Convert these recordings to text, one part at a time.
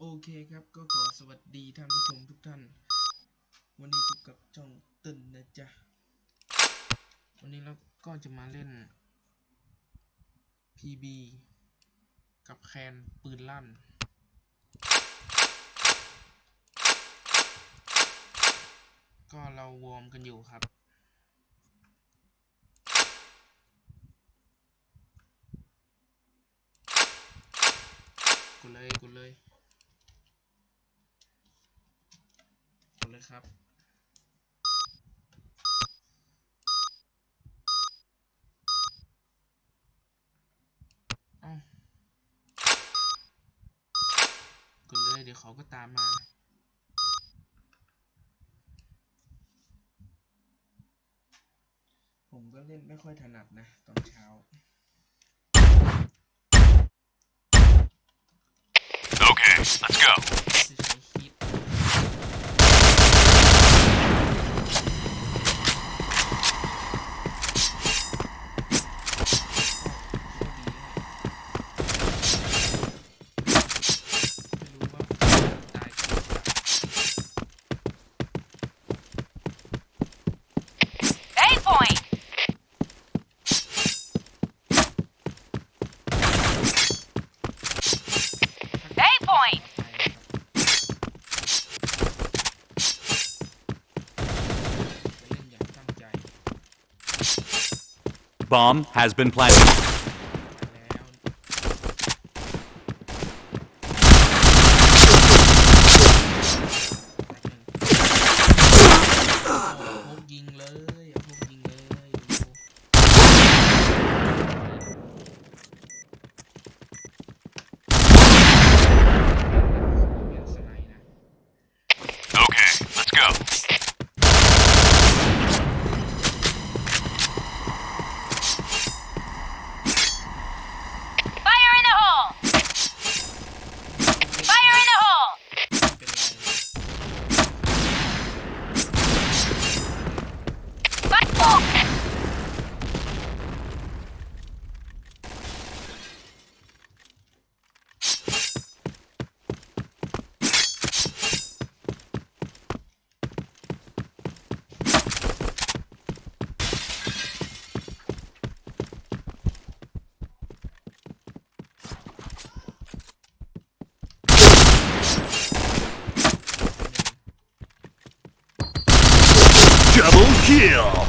โอเคครับก็ขอสวัสดีท่านผู้ชมทุกท่านวันนี้พบกับช่องตึนนะจ๊ะวันนี้เราก็จะมาเล่น PB กับแคนปืนลั่นก็เราวอร์มกันอยู่ครับกดเลยครับกดเลยเดี๋ยวเขาก็ตามมาผมก็เล่นไม่ค่อยถนัดนะตอนเช้าOkay, let's go. Bomb has been planted. Okay, let's go. Double kill!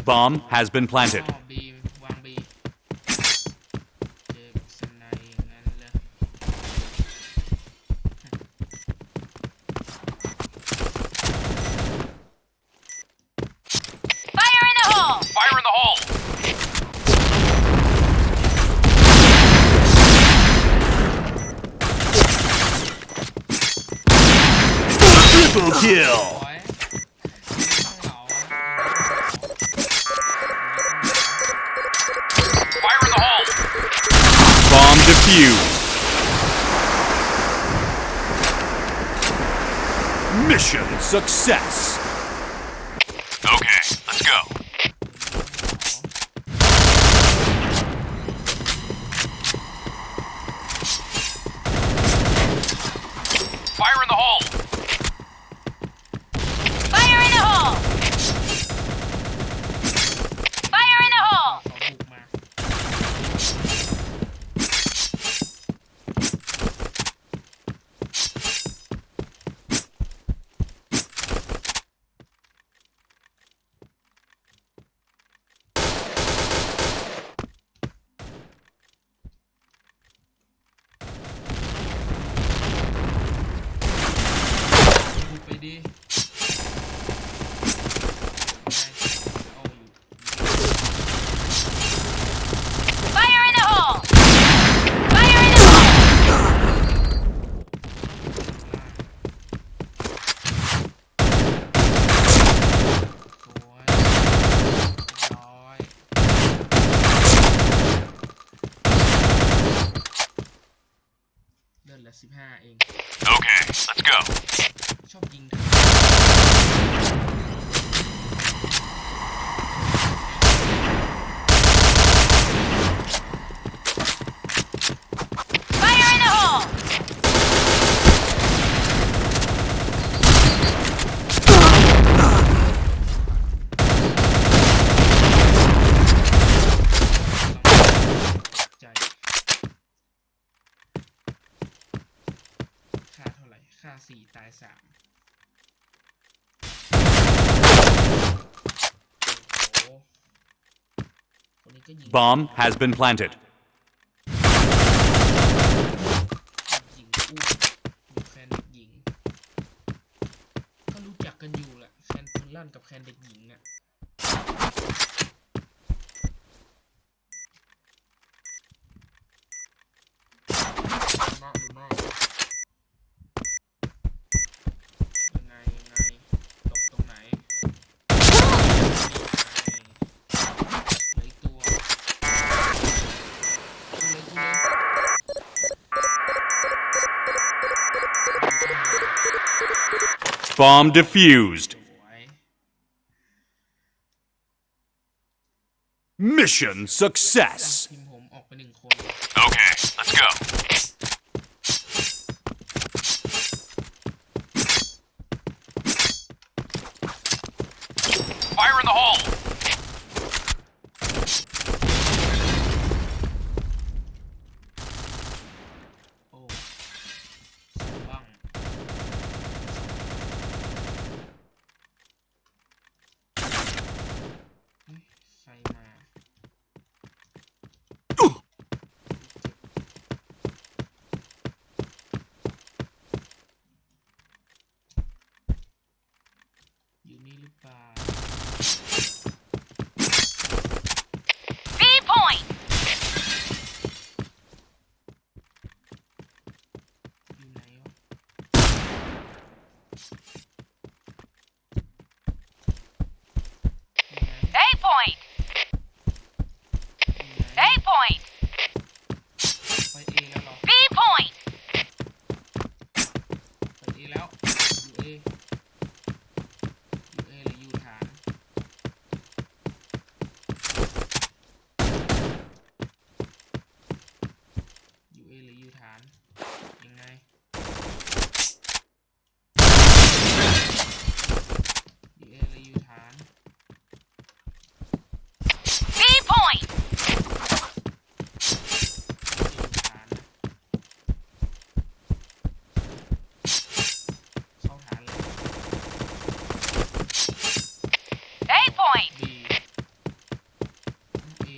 Bomb has been planted. Triple kill! Fire in the hole! Bomb defused. Mission success. Okay, let's go. Fire in the hole! เลือดเหลือ15เอง Okay, let's go. ชอบยิงค่าเท่าไหร่ค่า4ตาย3โอ้โหคนนี้ก็ยิง Bomb has been planted. ยิงอู้อยู่แคนเด็กหญิงก็รู้จักกันอยู่แหละแคนปืนลั่นกับแคนเด็กหญิงเนี่ยน่าหรือไม่ยังไงตกตรงไหนเหลืออีกตัวเลย Bomb defused. สวย Mission success. ทีมผมออกไป1 คน Okay, let's go. Fire in the hole! โอ้บ้างใครมาอยู่นี่หรือเปล่า B point. อยู่ไหนวะ A point. A point. ไปเอแล้วเหรอ B point. ไปเอแล้วอยู่เอหรืออยู่ฐานอยู่เอหรืออยู่ฐานยังไงอยู่เอหรืออยู่ฐาน B point. อยู่ฐานนะเข้าฐานเลย A point. B A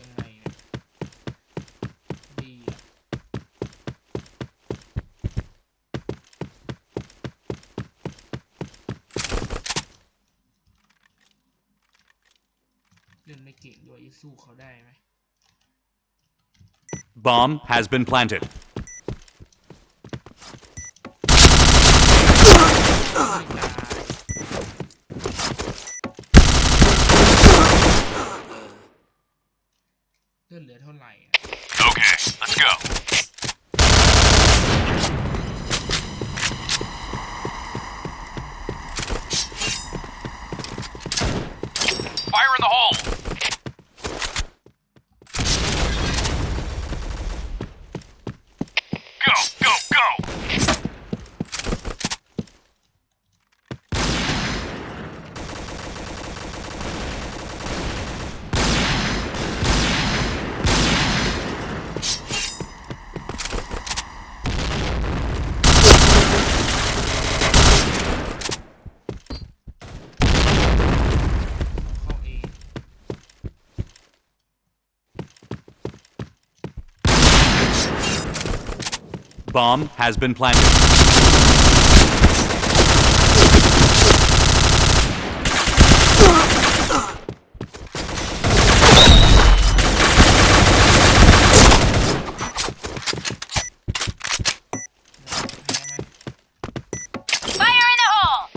ยังไงเนี่ย B เล่นไม่เก่งด้วยสู้เขาได้ไหม Bomb has been planted. เลือดเหลือเท่าไหร่อะ Okay, let's go. Fire in the hole! Go, go, go! Bomb has been planted. Fire in the hole.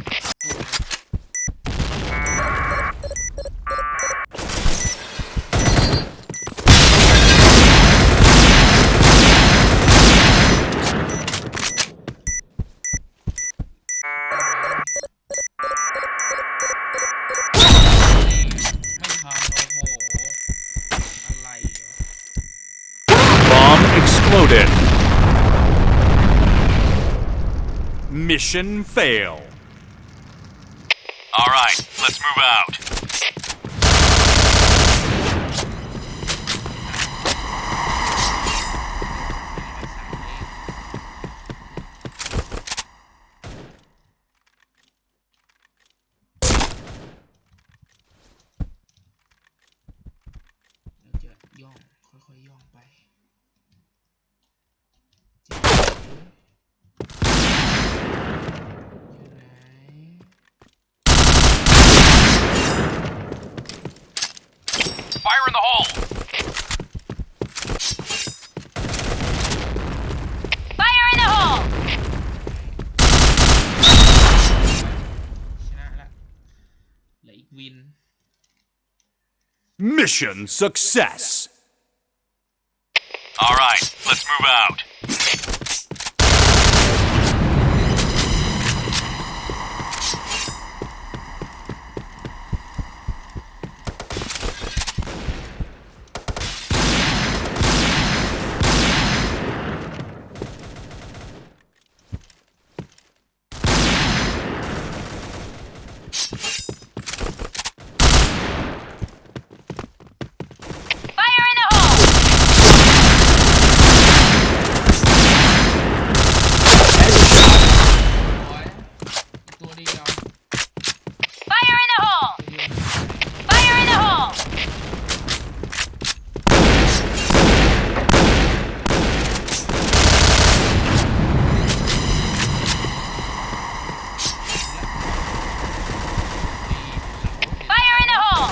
exploded. Mission fail. All right, let's move out. เราจะย่องค่อยๆย่องไปอยู่ไหน Fire in the hole! Fire in the hole! ชนะละเหลืออีกวิน Mission success. All right, let's move out. Fire in the hole! โอ้ยอีกตัวเดียว Fire in the hole! Fire in the hole! ดี Fire in the hole!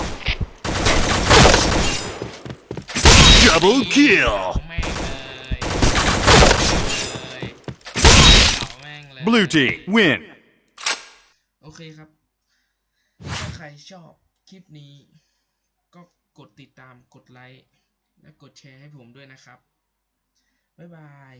Double kill. แม่งเลยแม่งเลย Blue team win. โอเคครับ ถ้าใครชอบคลิปนี้ ก็กดติดตามกดไลค์และกดแชร์ให้ผมด้วยนะครับ บ๊ายบาย